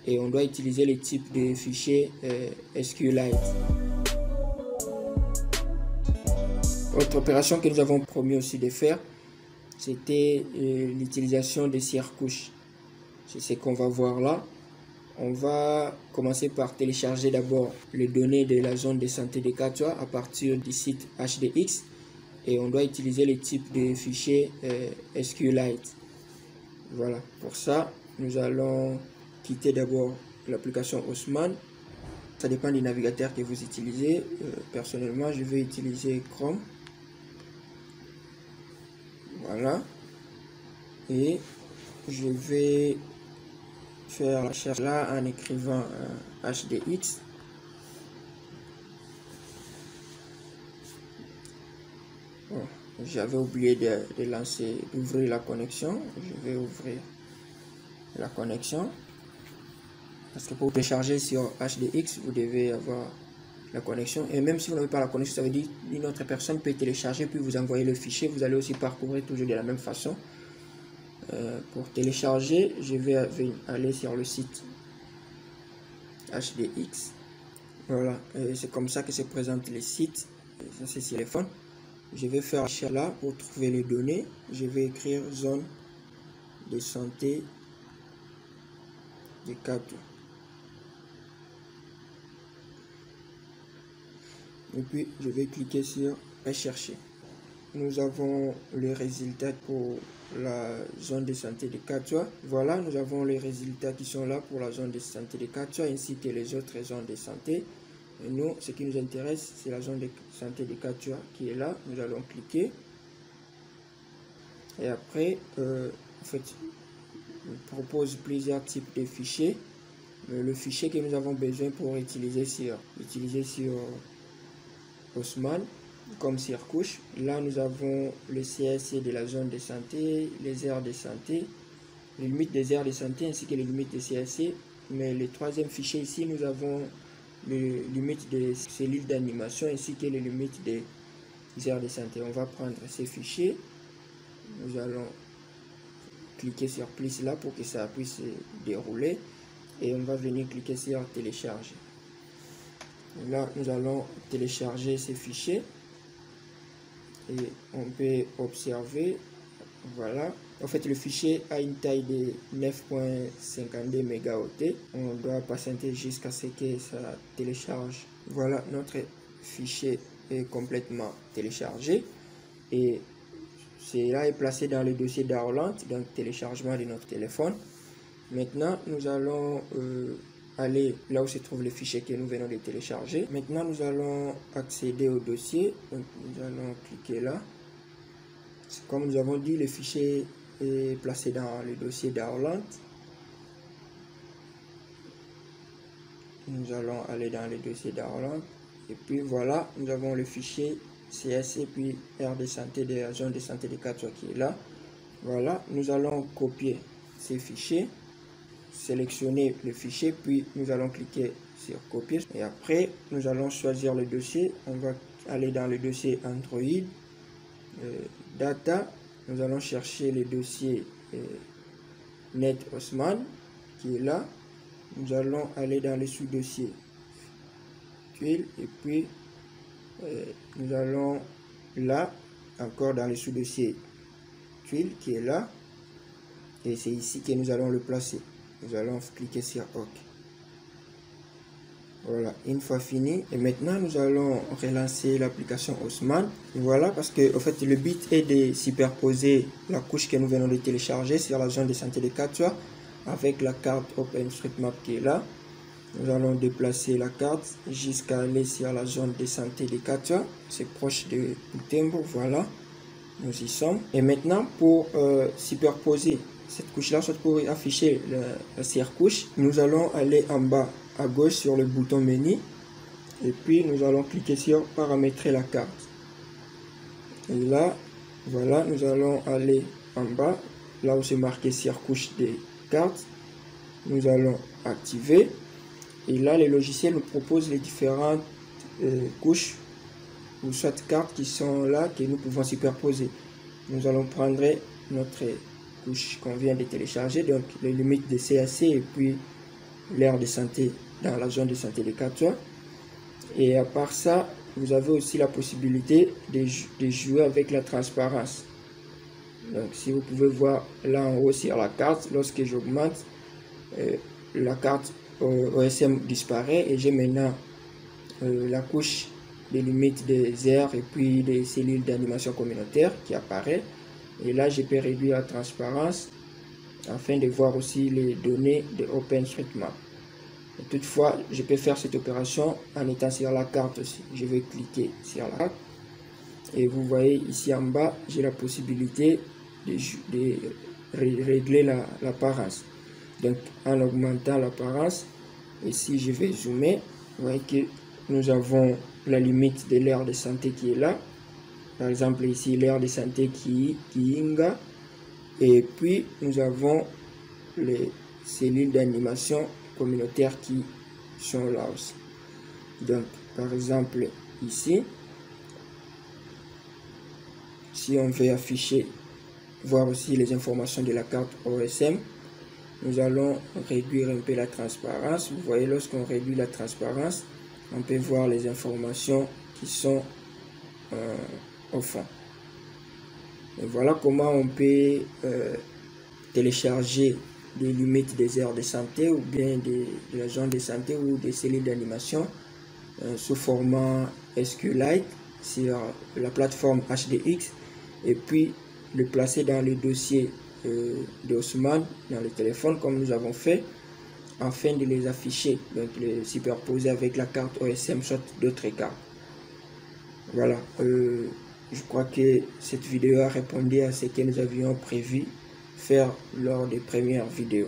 et on doit utiliser le type de fichier SQLite. Autre opération que nous avons promis aussi de faire, c'était l'utilisation des couches. C'est ce qu'on va voir là. On va commencer par télécharger d'abord les données de la zone de santé de Katua à partir du site HDX, et on doit utiliser le type de fichier SQLite. Voilà, pour ça, nous allons quitter d'abord l'application Haussmann. Ça dépend du navigateur que vous utilisez. Personnellement, je vais utiliser Chrome. Voilà. Et je vais faire la recherche là en écrivant HDX. Bon, j'avais oublié d'ouvrir la connexion. Je vais ouvrir la connexion. Parce que pour télécharger sur HDX, vous devez avoir la connexion. Et même si vous n'avez pas la connexion, ça veut dire qu'une autre personne peut télécharger puis vous envoyer le fichier. Vous allez aussi parcourir toujours de la même façon. Pour télécharger, je vais aller sur le site HDX. Voilà, c'est comme ça que se présente les sites. Ça c'est sur téléphone. Je vais faire recherche là pour trouver les données. Je vais écrire zone de santé de Katua. Et puis je vais cliquer sur rechercher. Nous avons les résultats pour la zone de santé de Katua. Voilà, nous avons les résultats qui sont là pour la zone de santé de Katua ainsi que les autres zones de santé. Et nous, ce qui nous intéresse, c'est la zone de santé de Katua qui est là. Nous allons cliquer. Et après, en fait, il propose plusieurs types de fichiers. Le fichier que nous avons besoin pour utiliser sur Haussmann, comme couche. Là, nous avons le CSC de la zone de santé, les aires de santé, les limites des aires de santé ainsi que les limites des CSC. Mais le troisième fichier ici, nous avons les limites des cellules d'animation ainsi que les limites des aires de santé. On va prendre ces fichiers. Nous allons cliquer sur plus là pour que ça puisse se dérouler. Et on va venir cliquer sur télécharger. Là, nous allons télécharger ces fichiers. Et on peut observer, voilà, en fait le fichier a une taille de 9.52 mégaoctets. On doit patienter jusqu'à ce que ça télécharge. Voilà, notre fichier est complètement téléchargé et cela est placé dans le dossier Darlant, donc téléchargement de notre téléphone. Maintenant nous allons aller là où se trouve le fichier que nous venons de télécharger. Maintenant, nous allons accéder au dossier. Donc, nous allons cliquer là. Comme nous avons dit, le fichier est placé dans le dossier Darlant. Nous allons aller dans le dossier Darlant. Et puis voilà, nous avons le fichier CSC puis aire de santé de la zone de santé de Katua qui est là. Voilà, nous allons copier ces fichiers. Sélectionner le fichier, puis nous allons cliquer sur copier et après nous allons choisir le dossier. On va aller dans le dossier Android data. Nous allons chercher le dossier Net Haussmann qui est là. Nous allons aller dans le sous-dossier tuiles et puis nous allons là encore dans le sous-dossier tuiles qui est là et c'est ici que nous allons le placer. Nous allons cliquer sur OK. Voilà, une fois fini. Et maintenant, nous allons relancer l'application Haussmann. Voilà, parce que en fait, le but est de superposer la couche que nous venons de télécharger sur la zone de santé de Katua avec la carte OpenStreetMap qui est là. Nous allons déplacer la carte jusqu'à aller sur la zone de santé de Katua. C'est proche de Butembo. Voilà, nous y sommes. Et maintenant, pour superposer cette couche-là, soit pour afficher la couche, nous allons aller en bas à gauche sur le bouton menu et puis nous allons cliquer sur paramétrer la carte. Et là, voilà, nous allons aller en bas, là où c'est marqué couche des cartes. Nous allons activer et là, le logiciel nous propose les différentes couches ou soit cartes qui sont là que nous pouvons superposer. Nous allons prendre notre couche qu'on vient de télécharger, donc les limites de CAC et puis l'aire de santé dans la zone de santé de Katwa. Et à part ça, vous avez aussi la possibilité de jouer avec la transparence. Donc si vous pouvez voir là en haut sur la carte, lorsque j'augmente, la carte OSM disparaît et j'ai maintenant la couche des limites des aires et puis des cellules d'animation communautaire qui apparaît. Et là, je peux réduire la transparence afin de voir aussi les données de OpenStreetMap. Toutefois, je peux faire cette opération en étant sur la carte aussi. Je vais cliquer sur la carte et vous voyez ici en bas, j'ai la possibilité de régler l'apparence. Donc en augmentant l'apparence, et si je vais zoomer, vous voyez que nous avons la limite de l'aire de santé qui est là. Par exemple ici l'aire de santé qui Inga, et puis nous avons les cellules d'animation communautaire qui sont là aussi. Donc par exemple ici, si on veut afficher, voir aussi les informations de la carte OSM, nous allons réduire un peu la transparence. Vous voyez, lorsqu'on réduit la transparence, on peut voir les informations qui sont au fond. Et voilà comment on peut télécharger des limites des aires de santé ou bien de la zone de santé ou des cellules d'animation sous format SQLite sur la plateforme HDX et puis le placer dans le dossier de Haussmann dans le téléphone comme nous avons fait afin de les afficher, donc les superposer avec la carte OSM soit d'autres cartes. Voilà, je crois que cette vidéo a répondu à ce que nous avions prévu faire lors des premières vidéos.